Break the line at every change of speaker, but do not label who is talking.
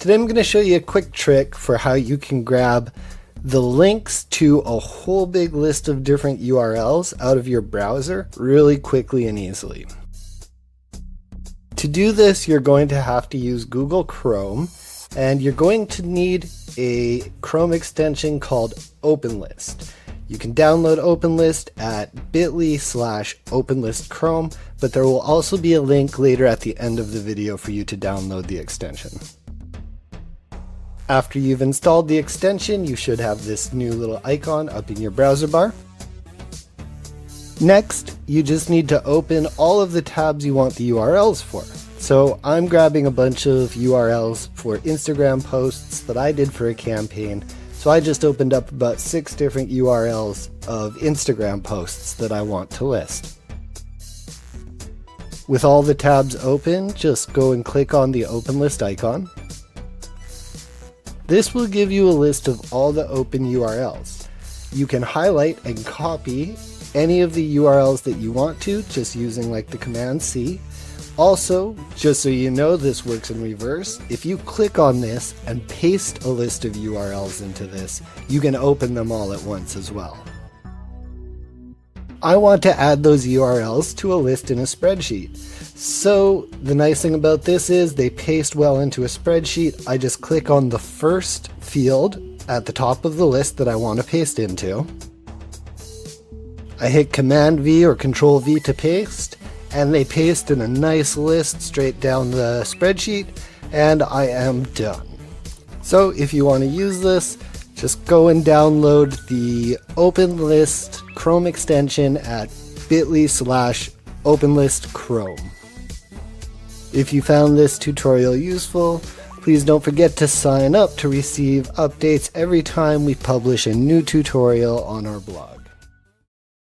Today I'm going to show you a quick trick for how you can grab the links to a whole big list of different URLs out of your browser really quickly and easily. To do this, you're going to have to use Google Chrome, and you're going to need a Chrome extension called OpenList. You can download OpenList at bit.ly/OpenListChrome, but there will also be a link later at the end of the video for you to download the extension. After you've installed the extension, you should have this new little icon up in your browser bar. Next, you just need to open all of the tabs you want the URLs for. So I'm grabbing a bunch of URLs for Instagram posts that I did for a campaign. So I just opened up about 6 different URLs of Instagram posts that I want to list. With all the tabs open, just go and click on the OpenList icon. This will give you a list of all the open URLs. You can highlight and copy any of the URLs that you want to, just using like the Command C. Also, just so you know, this works in reverse. If you click on this and paste a list of URLs into this, you can open them all at once as well. I want to add those URLs to a list in a spreadsheet. So the nice thing about this is they paste well into a spreadsheet. I just click on the first field at the top of the list that I want to paste into. I hit Command V or Control V to paste, and they paste in a nice list straight down the spreadsheet, and I am done. So if you want to use this, just go and download the OpenList Chrome extension at bit.ly/OpenListChrome. If you found this tutorial useful, please don't forget to sign up to receive updates every time we publish a new tutorial on our blog.